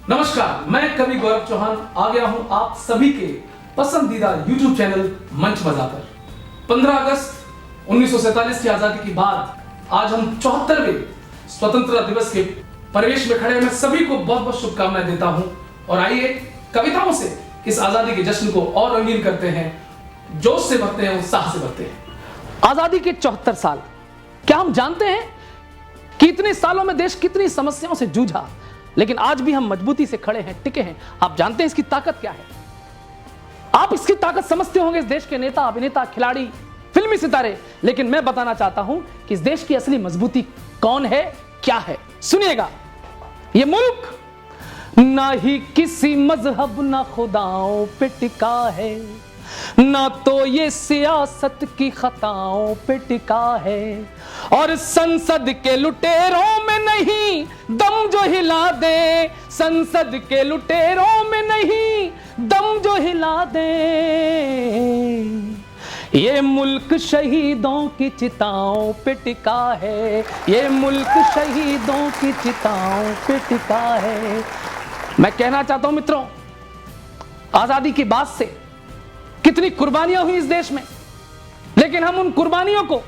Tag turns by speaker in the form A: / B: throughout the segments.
A: नमस्कार, मैं कवि गौरव चौहान आ गया हूं आप सभी के पसंदीदा YouTube चैनल मंच मजा पर। 15 अगस्त 1947 की आजादी के बाद आज हम 74वें स्वतंत्रता दिवस के परिवेश में खड़े हैं। मैं सभी को बहुत बहुत शुभकामनाएं देता हूं और आइए कविताओं से इस आजादी के जश्न को और रंगीन करते हैं, जोश से भरते हैं, उत्साह से भरते हैं। आजादी के 74 साल, क्या हम जानते हैं कि इतने सालों में देश कितनी समस्याओं से जूझा, लेकिन आज भी हम मजबूती से खड़े हैं, टिके हैं। आप जानते हैं इसकी ताकत क्या है? आप इसकी ताकत समझते होंगे, इस देश के नेता, अभिनेता, खिलाड़ी, फिल्मी सितारे, लेकिन मैं बताना चाहता हूं कि इस देश की असली मजबूती कौन है, क्या है। सुनिएगा, यह मुल्क ना ही किसी मजहब ना खुदाओं पे टिका है, ना तो ये सियासत की खताओं पे टिका है, और संसद के लुटेरों में नहीं दम जो हिला दे, संसद के लुटेरों में नहीं दम जो हिला दे, ये मुल्क शहीदों की चिताओं पे टिका है, ये मुल्क शहीदों की चिताओं पे टिका है। मैं कहना चाहता हूं मित्रों, आजादी के बाद से कितनी कुर्बानियां हुई इस देश में, लेकिन हम उन कुर्बानियों को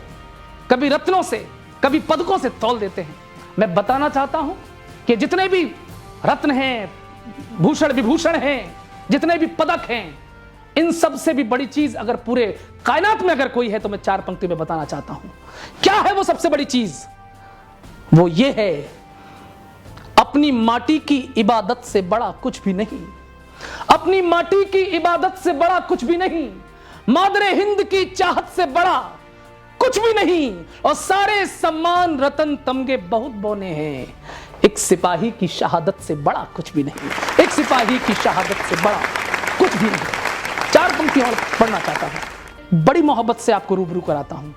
A: कभी रत्नों से, कभी पदकों से तौल देते हैं। मैं बताना चाहता हूं कि जितने भी रत्न हैं, भूषण विभूषण हैं, जितने भी पदक हैं, इन सब से भी बड़ी चीज अगर पूरे कायनात में अगर कोई है तो मैं 4 पंक्ति में बताना चाहता हूं। क्या है वो सबसे बड़ी चीज? वो ये है, अपनी माटी की इबादत से बड़ा कुछ भी नहीं, अपनी माटी की इबादत से बड़ा कुछ भी नहीं, मादरे हिंद की चाहत से बड़ा कुछ भी नहीं, और सारे सम्मान रतन तमगे बहुत बोने हैं, एक सिपाही की शहादत से बड़ा कुछ भी नहीं, एक सिपाही की शहादत से बड़ा कुछ भी नहीं। 4 पंक्तियां और पढ़ना चाहता हूं, बड़ी मोहब्बत से आपको रूबरू कराता हूं।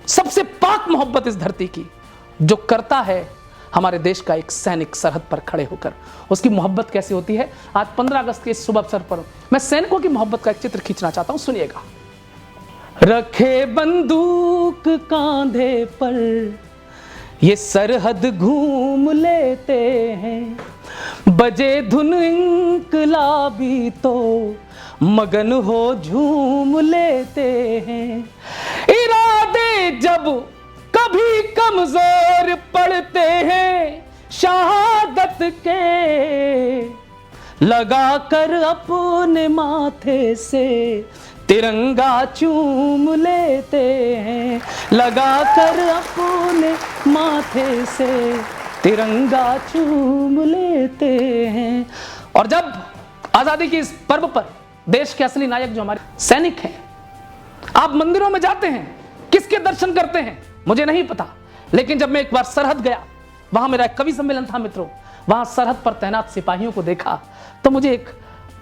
A: सबसे पाक मोहब्बत इस धरती की जो करता है हमारे देश का एक सैनिक सरहद पर खड़े होकर, उसकी मोहब्बत कैसे होती है। आज 15 अगस्त के इस शुभ अवसर पर मैं सैनिकों की मोहब्बत का एक चित्र खींचना चाहता हूं, सुनिएगा। रखे बंदूक कांधे पर ये सरहद घूम लेते हैं, बजे धुन इंकलाबी तो मगन हो झूम लेते हैं, इरादे जब कभी कमजोर पड़ते हैं शहादत के, लगा कर अपने माथे से तिरंगा चूम लेते हैं, लगा कर अपने माथे से तिरंगा चूम लेते हैं। और जब आजादी के इस पर्व पर देश के असली नायक जो हमारे सैनिक हैं, आप मंदिरों में जाते हैं, किसके दर्शन करते हैं मुझे नहीं पता, लेकिन जब मैं एक बार सरहद गया, वहां मेरा एक कवि सम्मेलन था मित्रों, वहां सरहद पर तैनात सिपाहियों को देखा तो मुझे एक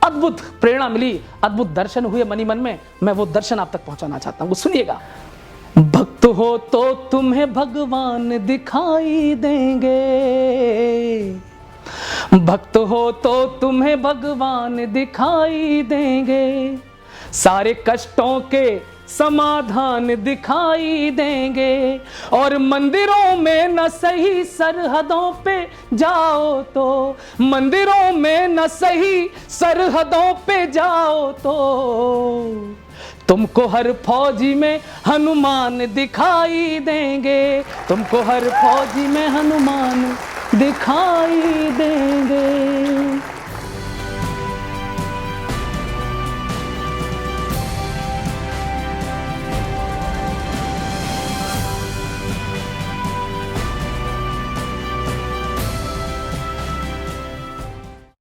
A: अद्भुत प्रेरणा मिली, अद्भुत दर्शन हुए मनी मन में। मैं वो दर्शन आप तक पहुंचाना चाहता हूं, सुनिएगा। भक्त हो तो तुम्हें भगवान दिखाई देंगे, भक्त हो तो तुम्हें भगवान दिखाई देंगे, सारे कष्टों के समाधान दिखाई देंगे, और मंदिरों में न सही सरहदों पे जाओ तो, मंदिरों में न सही सरहदों पे जाओ तो, तुमको हर फौजी में हनुमान दिखाई देंगे, तुमको हर फौजी में हनुमान दिखाई देंगे।